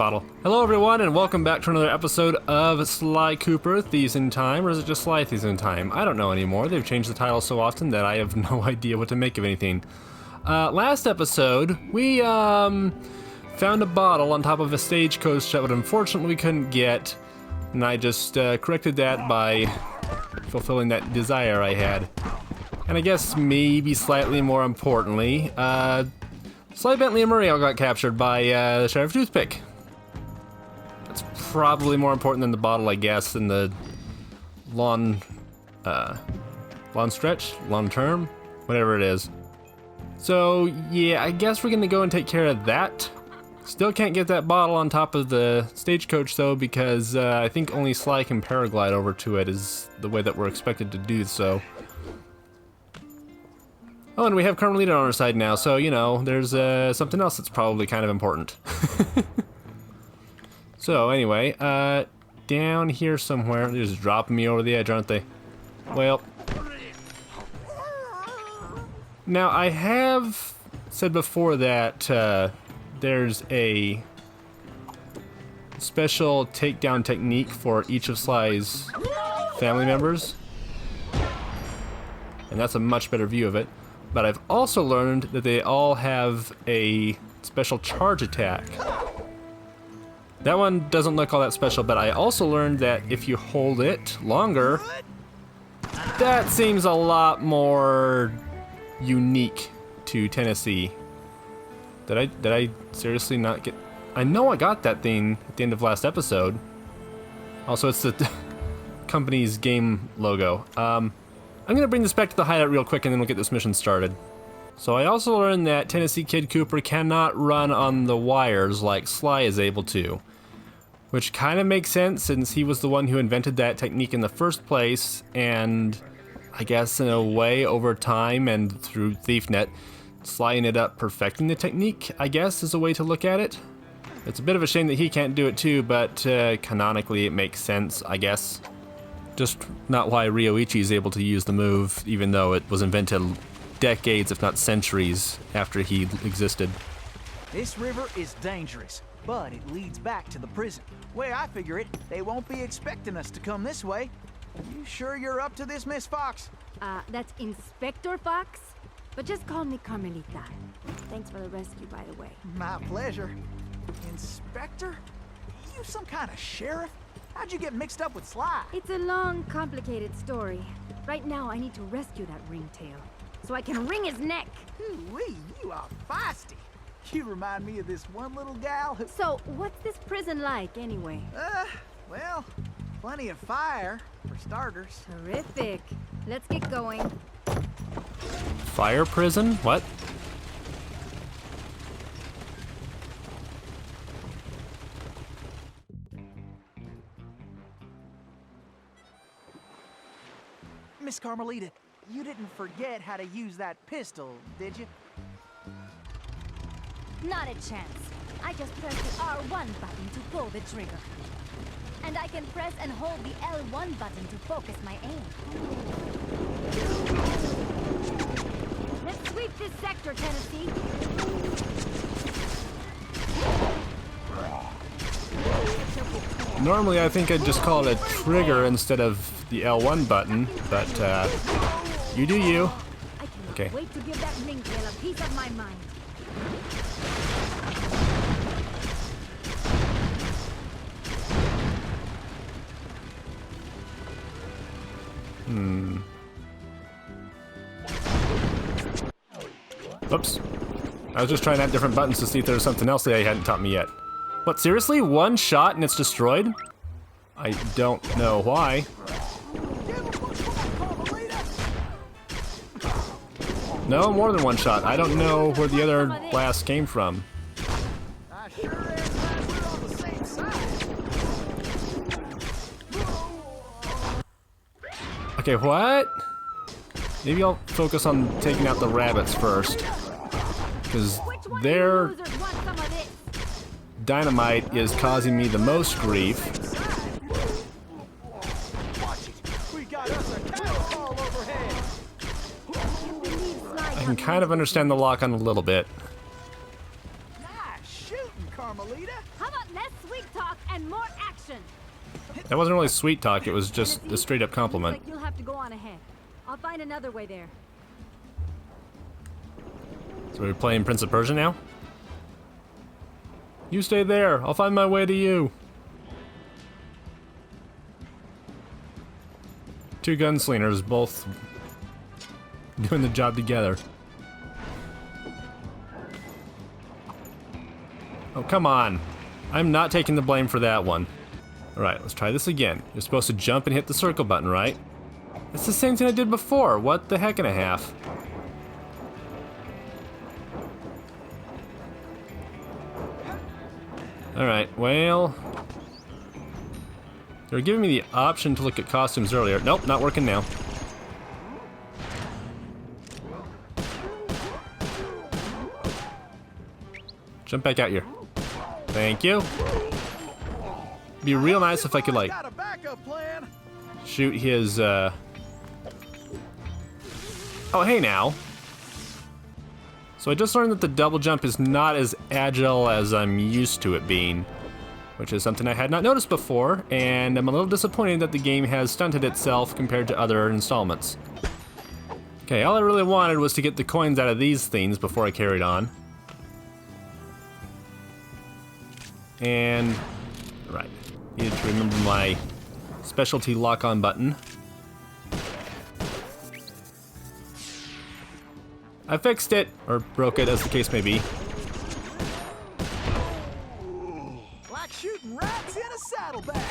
bottle. Hello everyone and welcome back to another episode of Sly Cooper Thieves in Time, or is it just Sly Thieves in Time? I don't know anymore. They've changed the title so often that I have no idea what to make of anything. Last episode, we found a bottle on top of a stagecoach that unfortunately we couldn't get, and I just corrected that by fulfilling that desire I had. And I guess maybe slightly more importantly, Sly Bentley and Murray all got captured by the Sheriff Toothpick. That's probably more important than the bottle, I guess, and the long stretch, long term, whatever it is. So yeah, I guess we're gonna go and take care of that. Still can't get that bottle on top of the stagecoach though, because I think only Sly can paraglide over to it is the way that we're expected to do so. Oh, and we have Carmelita on our side now, so, you know, there's something else that's probably kind of important. So, anyway, down here somewhere, they're just dropping me over the edge, aren't they? Well, now I have said before that there's a special takedown technique for each of Sly's family members, and that's a much better view of it. But I've also learned that they all have a special charge attack. That one doesn't look all that special, but I also learned that if you hold it longer, that seems a lot more unique to Tennessee. Did I seriously not get... I know I got that thing at the end of last episode. Also, it's the company's game logo. I'm gonna bring this back to the hideout real quick and then we'll get this mission started. So I also learned that Tennessee Kid Cooper cannot run on the wires like Sly is able to. Which kind of makes sense since he was the one who invented that technique in the first place, and I guess in a way over time and through ThiefNet, Sly ended up perfecting the technique, I guess is a way to look at it. It's a bit of a shame that he can't do it too, but canonically it makes sense, I guess. Just not why Ryoichi is able to use the move, even though it was invented decades, if not centuries, after he existed. This river is dangerous, but it leads back to the prison. Way I figure it, they won't be expecting us to come this way. You sure you're up to this, Miss Fox? That's Inspector Fox, but just call me Carmelita. Thanks for the rescue, by the way. My pleasure. Inspector? You some kind of sheriff? How'd you get mixed up with Sly? It's a long, complicated story. Right now, I need to rescue that ringtail, so I can wring his neck. Ooh-wee, you are feisty. You remind me of this one little gal who... So, what's this prison like, anyway? Well, plenty of fire, for starters. Terrific. Let's get going. Fire prison? What? Miss Carmelita, you didn't forget how to use that pistol, did you? Not a chance. I just press the R1 button to pull the trigger. And I can press and hold the L1 button to focus my aim. Let's sweep this sector, Tennessee. Normally I think I'd just call it a trigger instead of the L1 button, but you do you. I can't Okay. wait to give that ringtail a piece of my mind. Oops. I was just trying out different buttons to see if there was something else that he hadn't taught me yet. What, seriously? One shot and it's destroyed? I don't know why. No, more than one shot. I don't know where the other blast came from. I sure am glad we're on the same side. Okay, what? Maybe I'll focus on taking out the rabbits first. Because their dynamite is causing me the most grief. I can kind of understand the lock on a little bit. Nice shooting, Carmelita. How about less and more action. That wasn't really sweet talk, it was just a straight up compliment. Looks like you'll have to go on ahead. I'll find another way there. So we're playing Prince of Persia now? You stay there, I'll find my way to you. Two gunslingers both doing the job together. Oh, come on. I'm not taking the blame for that one. Alright, let's try this again. You're supposed to jump and hit the circle button, right? It's the same thing I did before. What the heck and a half? Alright, well... They were giving me the option to look at costumes earlier. Nope, not working now. Jump back out here. Thank you. Be real nice if I could, like, shoot his, Oh, hey now. So I just learned that the double jump is not as agile as I'm used to it being, which is something I had not noticed before, and I'm a little disappointed that the game has stunted itself compared to other installments. Okay, all I really wanted was to get the coins out of these things before I carried on. And, right, needed to remember my specialty lock-on button. I fixed it, or broke it, as the case may be. Like shooting rats in a saddlebag.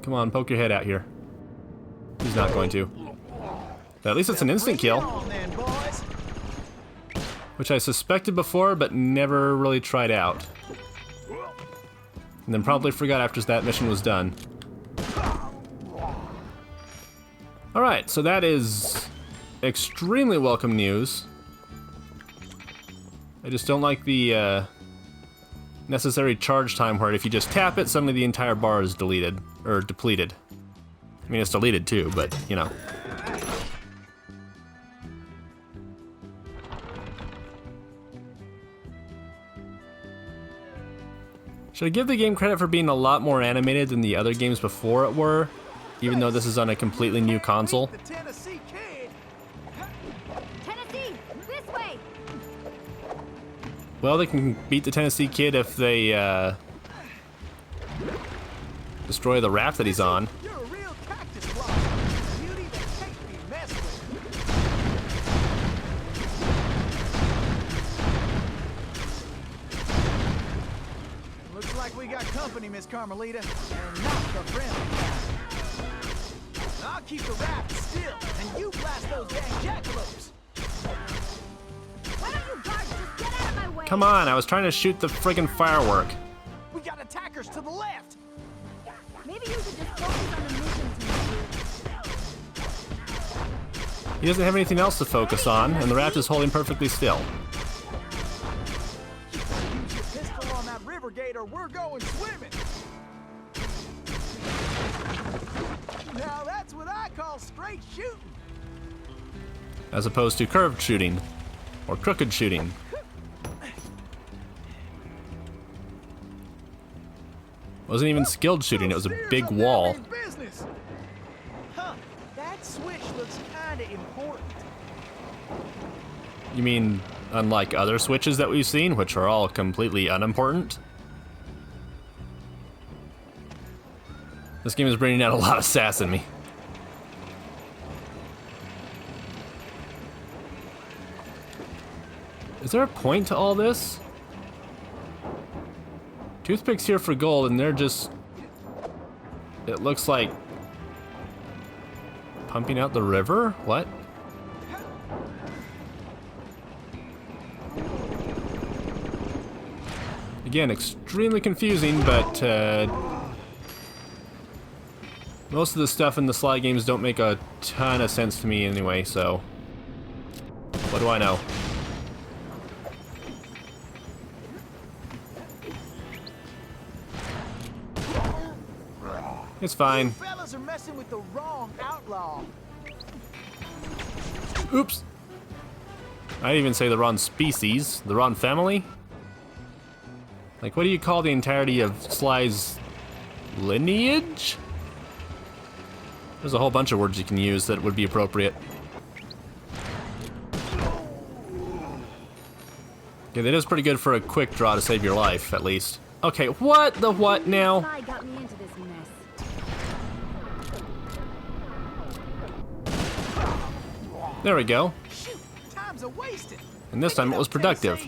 Come on, poke your head out here. He's not going to. But at least it's an instant kill. Bring it on then, boys. Which I suspected before, but never really tried out. And then probably forgot after that mission was done. Alright, so that is extremely welcome news. I just don't like the necessary charge time where if you just tap it, suddenly the entire bar is deleted, or depleted. I mean, it's deleted too, but, you know. Should I give the game credit for being a lot more animated than the other games before it were, even though this is on a completely new console? The Tennessee Kid. Tennessee, this way. Well, they can beat the Tennessee Kid if they destroy the raft that he's on. You're a real cactus blossom. Beauty that can't be messed with. Looks like we got company, Miss Carmelita, and not the friendly. I'll keep the raft still, and you blast those dang jackalopes. Why don't you guards just get out of my way? Come on, I was trying to shoot the friggin' firework. We got attackers to the left. Maybe you should just focus on the mission, Tennessee. He doesn't have anything else to focus on, and the raft is holding perfectly still. Use your pistol on that river gate, or we're going swimming. Now that's what I call straight shooting. As opposed to curved shooting, or crooked shooting. Wasn't even skilled shooting, it was a big wall. Huh, that switch looks kinda important. You mean, unlike other switches that we've seen, which are all completely unimportant? This game is bringing out a lot of sass in me. Is there a point to all this? Toothpicks here for gold, and they're just... It looks like... pumping out the river? What? Again, extremely confusing, but most of the stuff in the slide games don't make a ton of sense to me anyway, so what do I know? It's fine. You fellas are messing with the wrong outlaw. Oops. I'd even say the wrong species, the wrong family. Like, what do you call the entirety of Sly's lineage? There's a whole bunch of words you can use that would be appropriate. Okay, that is pretty good for a quick draw to save your life, at least. Okay, what the what now? Sly got me into this mess. There we go. Shoot, time's a wasted. And this time it was productive.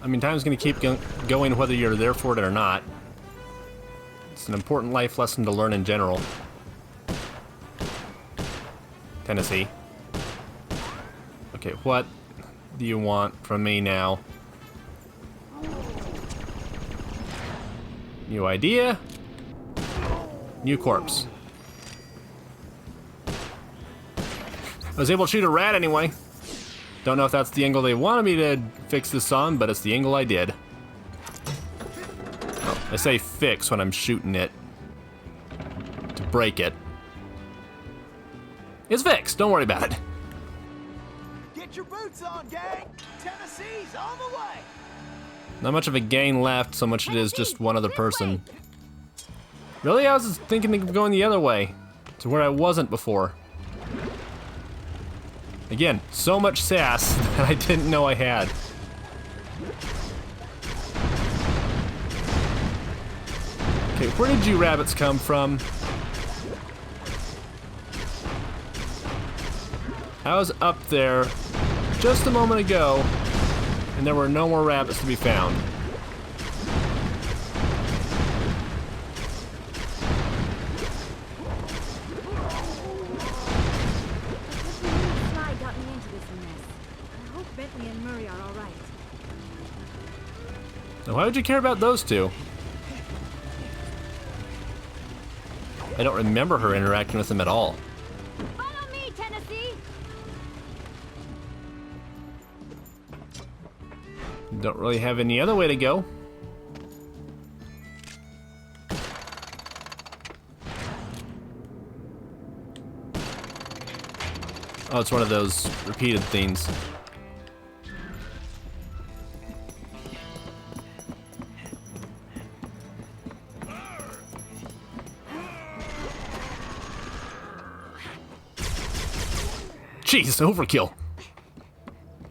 I mean, time's gonna keep going whether you're there for it or not. It's an important life lesson to learn in general. Tennessee. Okay, what do you want from me now? New idea? New corpse. I was able to shoot a rat anyway. Don't know if that's the angle they wanted me to fix this on, but it's the angle I did. Oh, I say fix when I'm shooting it to break it. It's fixed, don't worry about it. Get your boots on, gang. Tennessee's on the way. Not much of a gang left, so much it is just one other person. Really? I was thinking of going the other way, to where I wasn't before. Again, so much sass that I didn't know I had. Okay, where did you rabbits come from? I was up there just a moment ago, and there were no more rabbits to be found. Sly got me into this mess. I hope Bentley and Murray are all right. Now, why would you care about those two? I don't remember her interacting with them at all. Follow me, Tennessee! Don't really have any other way to go. Oh, it's one of those repeated things. Jeez, overkill.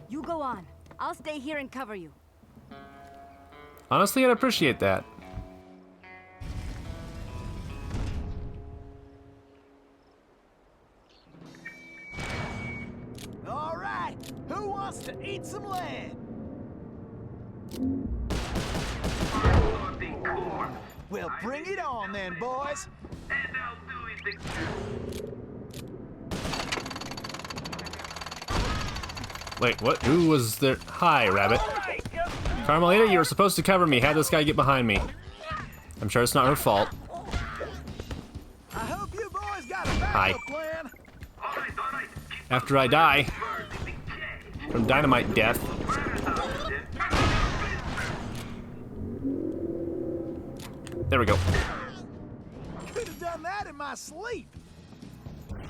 You go on. I'll stay here and cover you. Honestly, I'd appreciate that. All right, who wants to eat some lead? Well, bring it on then, boys. Wait, what? Who was there? Hi, Rabbit. Carmelita, you were supposed to cover me. Had this guy get behind me. I'm sure it's not her fault. I hope you boys got a Hi. backup plan. After I die from dynamite death. There we go. Could have done that in my sleep.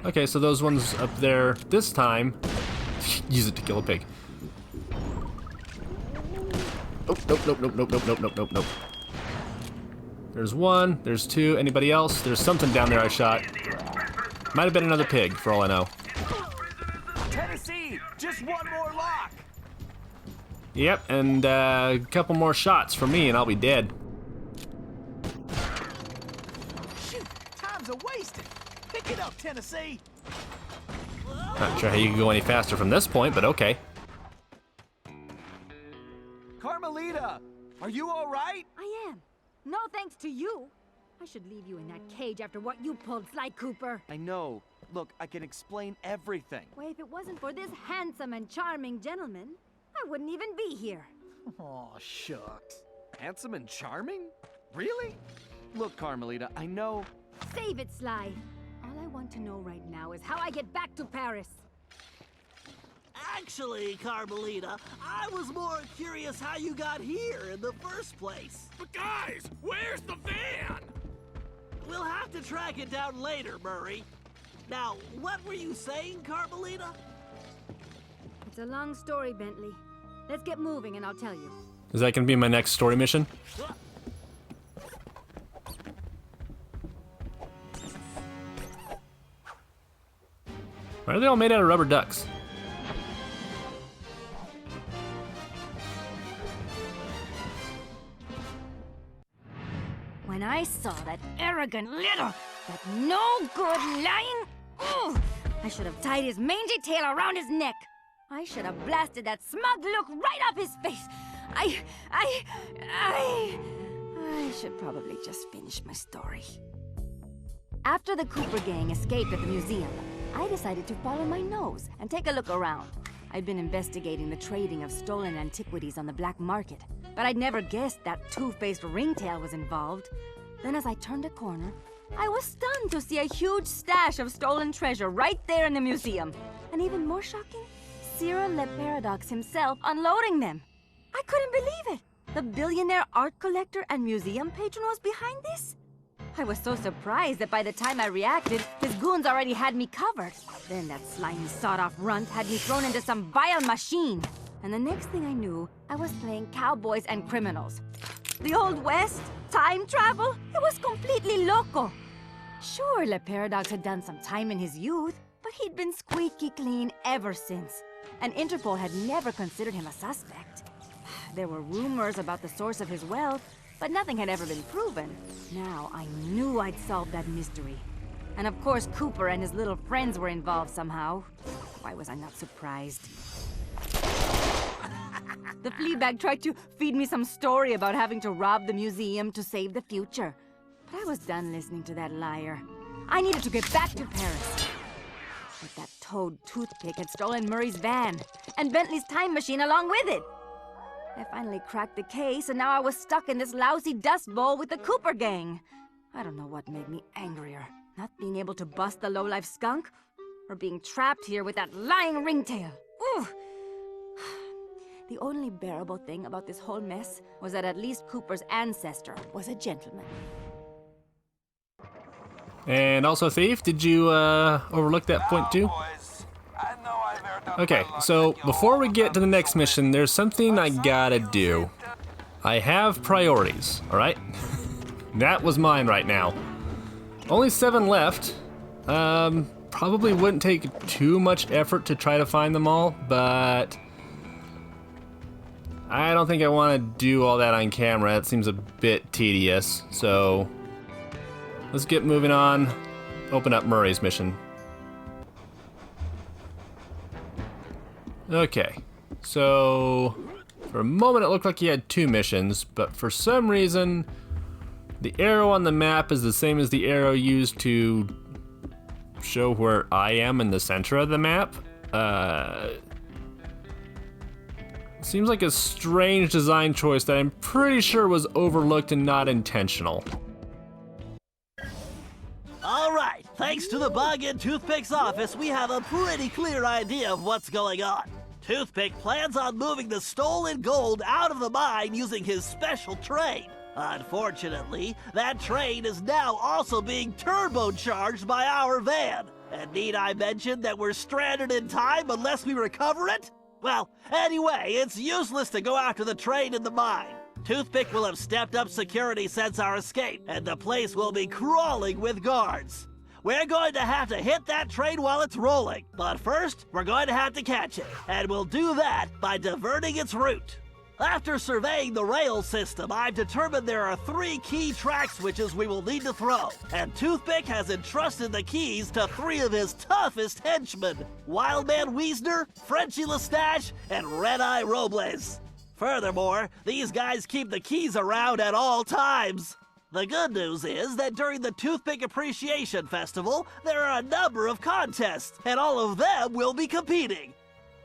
Okay, so those ones up there this time. Use it to kill a pig. Oh, nope, nope, nope, nope, nope, nope, nope, nope, nope. There's one, there's two. Anybody else? There's something down there I shot. Might have been another pig, for all I know. Tennessee, just one more lock. Yep, and a couple more shots for me and I'll be dead. Shoot, time's a wasted. Pick it up, Tennessee. Not sure how you can go any faster from this point, but okay. Carmelita, are you all right? I am. No thanks to you. I should leave you in that cage after what you pulled, Sly Cooper. I know. Look, I can explain everything. Why, if it wasn't for this handsome and charming gentleman, I wouldn't even be here. Oh, shucks. Handsome and charming? Really? Look, Carmelita, I know. Save it, Sly. All I want to know right now is how I get back to Paris. Actually, Carmelita, I was more curious how you got here in the first place. But guys, where's the van? We'll have to track it down later, Murray. Now, what were you saying, Carmelita? It's a long story, Bentley. Let's get moving and I'll tell you. Is that gonna be my next story mission? Why are they all made out of rubber ducks? When I saw that arrogant little, that no good lying, ugh, I should have tied his mangy tail around his neck. I should have blasted that smug look right off his face. I should probably just finish my story. After the Cooper gang escaped at the museum, I decided to follow my nose and take a look around. I'd been investigating the trading of stolen antiquities on the black market, but I'd never guessed that two-faced ringtail was involved. Then as I turned a corner, I was stunned to see a huge stash of stolen treasure right there in the museum. And even more shocking, Cyril Le Paradox himself unloading them. I couldn't believe it. The billionaire art collector and museum patron was behind this? I was so surprised that by the time I reacted, his goons already had me covered. Then that slimy sawed-off runt had me thrown into some vile machine. And the next thing I knew, I was playing cowboys and criminals. The Old West? Time travel? It was completely loco. Sure, Le Paradox had done some time in his youth, but he'd been squeaky clean ever since. And Interpol had never considered him a suspect. There were rumors about the source of his wealth, but nothing had ever been proven. Now I knew I'd solved that mystery. And of course Cooper and his little friends were involved somehow. Why was I not surprised? The Fleabag tried to feed me some story about having to rob the museum to save the future. But I was done listening to that liar. I needed to get back to Paris. But that toad toothpick had stolen Murray's van, and Bentley's time machine along with it. I finally cracked the case, and now I was stuck in this lousy dust bowl with the Cooper gang. I don't know what made me angrier. Not being able to bust the lowlife skunk, or being trapped here with that lying ringtail. Ooh! The only bearable thing about this whole mess was that at least Cooper's ancestor was a gentleman. And also, Thief, did you overlook that point too? Okay, so before we get to the next mission, there's something I gotta do. I have priorities, alright? That was mine right now. Only 7 left. Probably wouldn't take too much effort to try to find them all, but I don't think I want to do all that on camera. It seems a bit tedious, so let's get moving on. Open up Murray's mission. Okay, so for a moment it looked like he had 2 missions, but for some reason the arrow on the map is the same as the arrow used to show where I am in the center of the map. Seems like a strange design choice that I'm pretty sure was overlooked and not intentional. All right, thanks to the bug in Toothpick's office, we have a pretty clear idea of what's going on. Toothpick plans on moving the stolen gold out of the mine using his special train. Unfortunately, that train is now also being turbocharged by our van. And need I mention that we're stranded in time unless we recover it? Well, anyway, it's useless to go after the train in the mine. Toothpick will have stepped up security since our escape, and the place will be crawling with guards. We're going to have to hit that train while it's rolling, but first, we're going to have to catch it, and we'll do that by diverting its route. After surveying the rail system, I've determined there are 3 key track switches we will need to throw, and Toothpick has entrusted the keys to 3 of his toughest henchmen, Wildman Wiesner, Frenchy Lestage, and Red-Eye Robles. Furthermore, these guys keep the keys around at all times. The good news is that during the Toothpick Appreciation Festival, there are a number of contests, and all of them will be competing.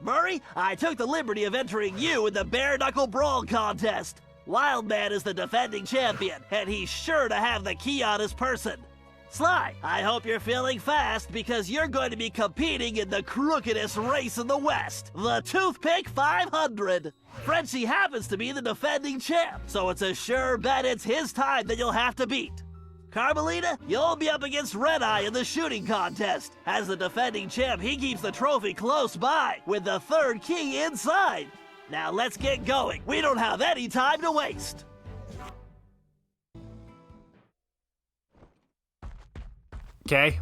Murray, I took the liberty of entering you in the Bare Knuckle Brawl contest. Wildman is the defending champion, and he's sure to have the key on his person. Sly, I hope you're feeling fast because you're going to be competing in the crookedest race in the West, the Toothpick 500. Frenchie happens to be the defending champ, so it's a sure bet it's his time that you'll have to beat. Carmelita, you'll be up against Red Eye in the shooting contest. As the defending champ, he keeps the trophy close by, with the third key inside. Now let's get going. We don't have any time to waste. Okay.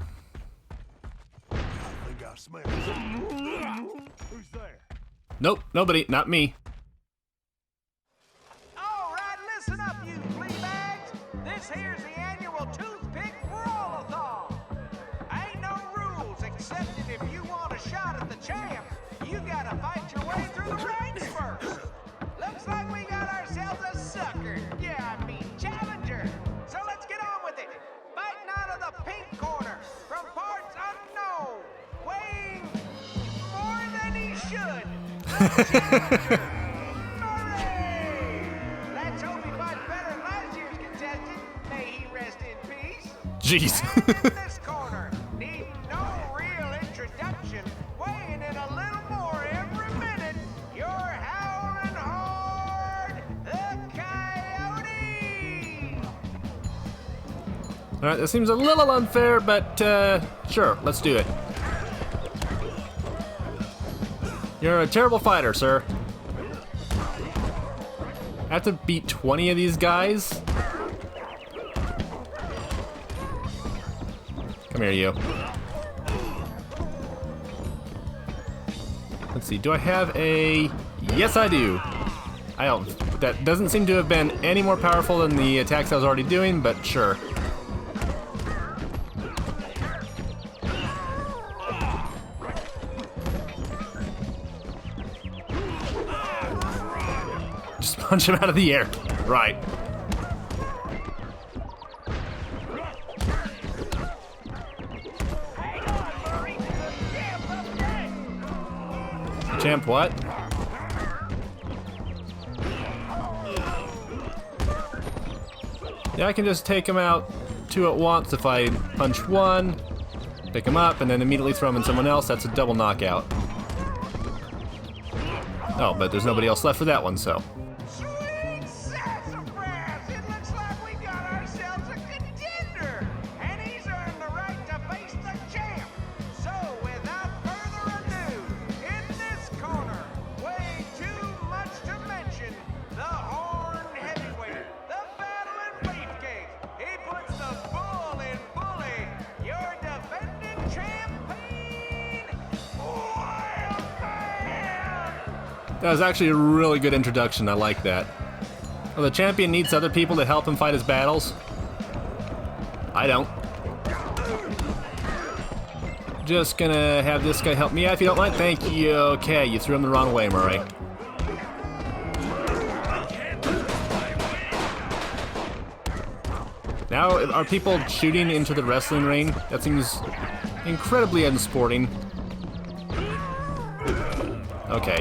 I think I smell something. Who's there? Nope, nobody, not me. All right, listen up, you flea bags. This here's the annual toothpick brawl-a-thon. Ain't no rules except that if you want a shot at the champ, you gotta fight your way through the ranks first. Looks like we got ourselves a sucker. Yeah, I mean challenger. So let's get on with it. Fighting out of the pink corner from parts unknown, weighing more than he should. Hooray! Let's hope he fights better than last year's contestant. May he rest in peace. Jeez. And in this corner, need no real introduction, weighing in a little more every minute, you're howling hard, the Coyote! Alright, that seems a little unfair, but sure, let's do it. You're a terrible fighter, sir. I have to beat 20 of these guys? Come here, you. Let's see, do I have a... Yes, I do. I don't... That doesn't seem to have been any more powerful than the attacks I was already doing, but sure. Just punch him out of the air. Right. Champ, what? Yeah, I can just take him out two at once if I punch one, pick him up, and then immediately throw him in someone else. That's a double knockout. Oh, but there's nobody else left for that one, so. Sweet sassafras! It looks like we got ourselves a contender, and he's earned the right to face the champ. So, without further ado, in this corner, way too much to mention, the Horned Heavyweight, the battling beefcake. He puts the bull in bully. Your defending champion, Wildman! That was actually a really good introduction. I like that. Well, the champion needs other people to help him fight his battles. I don't. Just gonna have this guy help me out if you don't mind. Thank you. Okay, you threw him the wrong way, Murray. Now, are people shooting into the wrestling ring? That seems incredibly unsporting. Okay,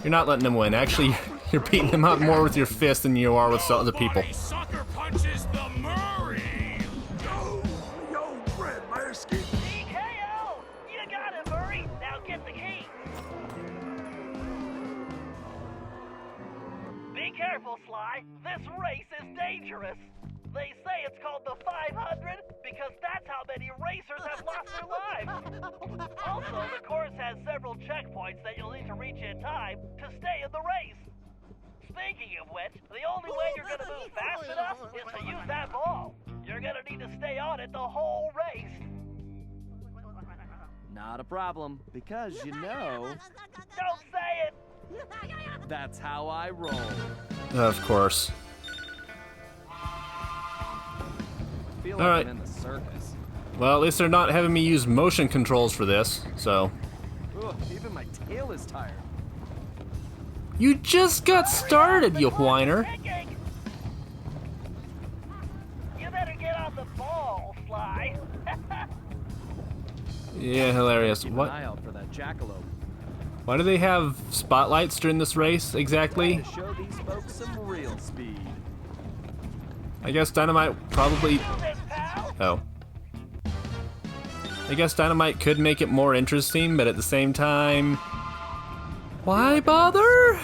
You're not letting him win. Actually, you're beating him up more with your fist than you are with other people. Sucker punches the Murray. Yo, Fred, my escape. TKO! You got it, Murray. Now get the key. Be careful, Sly. This race is dangerous. They say it's called the 500 because that's how many racers have lost their lives. Also, the course has several checkpoints that you'll need to reach in time to stay in the race. Speaking of which, the only way you're going to move fast enough is to use that ball. You're going to need to stay on it the whole race. Not a problem, because you know, Don't say it! that's how I roll. Of course. Feel All like right. I'm in the circus. Well, at least they're not having me use motion controls for this, so. Ugh, even my tail is tired. You just got started, you whiner. Kicking. You better get on the ball, Sly. Yeah, hilarious. Keep an What? eye out for that jackalope. Why do they have spotlights during this race exactly? To show these folks some real speed. I guess Dynamite probably. Do this, pal. Oh. I guess Dynamite could make it more interesting, but at the same time. Why bother?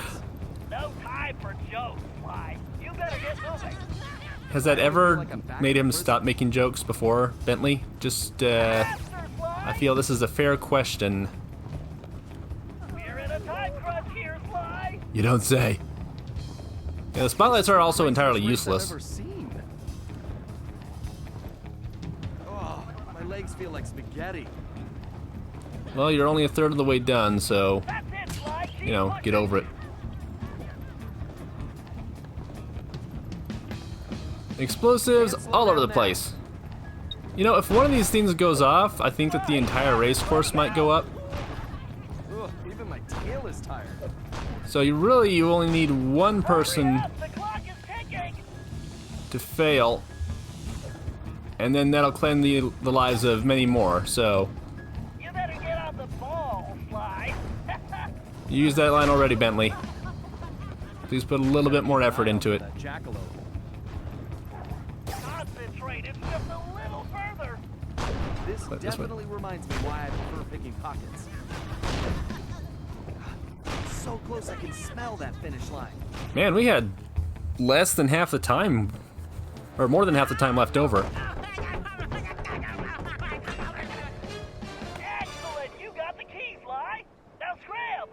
No time for jokes, Sly. You better Has that ever made him stop making jokes before, Bentley? Just, I feel this is a fair question. We're in a time crunch here, Sly. You don't say. Yeah, the spotlights are also entirely I've useless. ever seen. Oh, my legs feel like spaghetti. Well, you're only a third of the way done, so, That's it, Sly. Keep you know, get over it. Explosives all over the place. You know, if one of these things goes off, I think that the entire race course might go up. Ugh, even my tail is tired. So you only need one person The clock is ticking. to fail, and then that'll claim the lives of many more. So You better get on the ball, Sly. you used that line already, Bentley. Please put a little bit more effort into it. That jackalope. Concentrate it just a little further. This This way. definitely reminds me why I prefer picking pockets. So close I can smell that finish line. Man, we had less than half the time, or more than half the time left over. Excellent. You got the key, Sly. Now scram.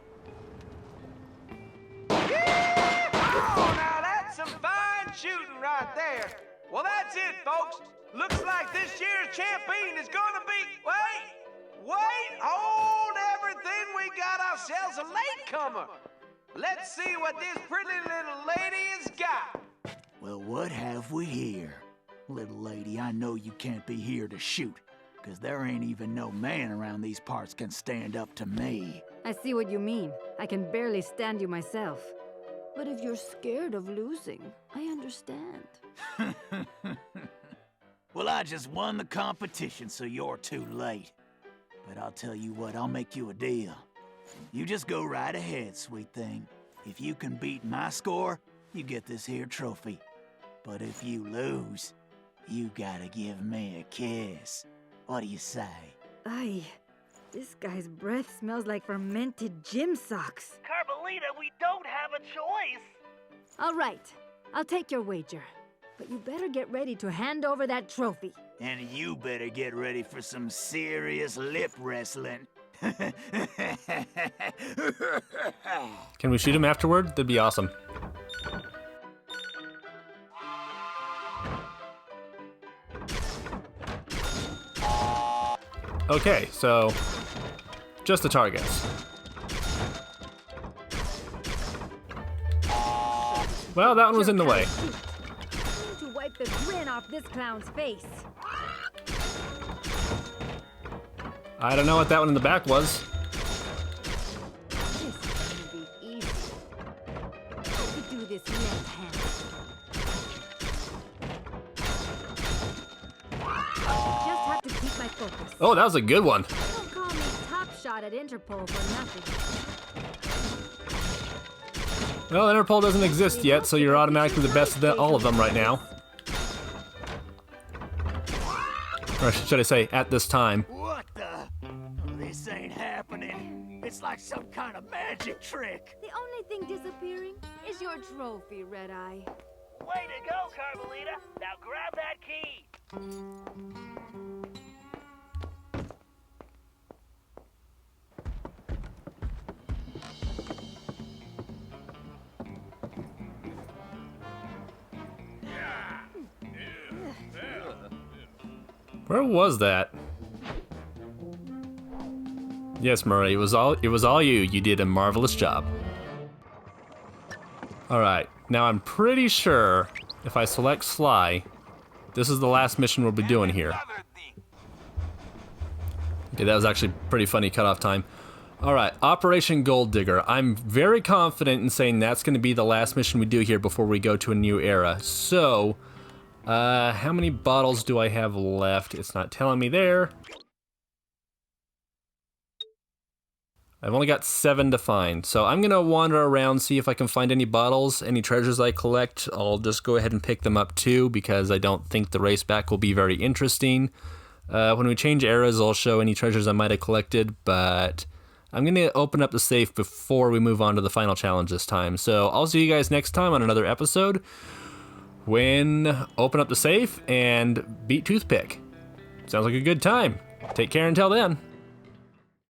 Oh, now that's some fine shooting right there. Well, that's it, folks. Looks like this year's champion is gonna be... Wait, hold everything. We got ourselves a latecomer. Let's see what this pretty little lady has got. Well, what have we here? Little lady, I know you can't be here to shoot, 'cause there ain't even no man around these parts can stand up to me. I see what you mean. I can barely stand you myself. But if you're scared of losing, I understand. Well, I just won the competition, so you're too late. But I'll tell you what, I'll make you a deal. You just go right ahead, sweet thing. If you can beat my score, you get this here trophy. But if you lose, you gotta give me a kiss. What do you say? Aye, this guy's breath smells like fermented gym socks. Carmelita, we don't have a choice. All right, I'll take your wager. But you better get ready to hand over that trophy. And you better get ready for some serious lip wrestling. Can we shoot him afterward? That'd be awesome. Okay, so just the targets. Well, that one was in the way. To wipe the grin off this clown's face. I don't know what that one in the back was. This is gonna be easy. I could do this left-handed. Just have to keep my focus. Oh, that was a good one. Don't call me top shot at Interpol for nothing. Well, Interpol doesn't exist yet, so you're automatically the best of all of them right now. Or should I say, at this time. What the? This ain't happening. It's like some kind of magic trick. The only thing disappearing is your trophy, Red Eye. Way to go, Carmelita. Now grab that key. Where was that? Yes, Murray, it was all you. You did a marvelous job. All right, now I'm pretty sure if I select Sly, this is the last mission we'll be doing here. Okay, that was actually pretty funny cutoff time. All right, Operation Gold Digger. I'm very confident in saying that's going to be the last mission we do here before we go to a new era. So, how many bottles do I have left? It's not telling me there. I've only got 7 to find, so I'm gonna wander around, see if I can find any bottles, any treasures I collect. I'll just go ahead and pick them up too, because I don't think the race back will be very interesting. When we change eras, I'll show any treasures I might have collected, but I'm gonna open up the safe before we move on to the final challenge this time. So I'll see you guys next time on another episode win, open up the safe, and beat Toothpick. Sounds like a good time. Take care until then.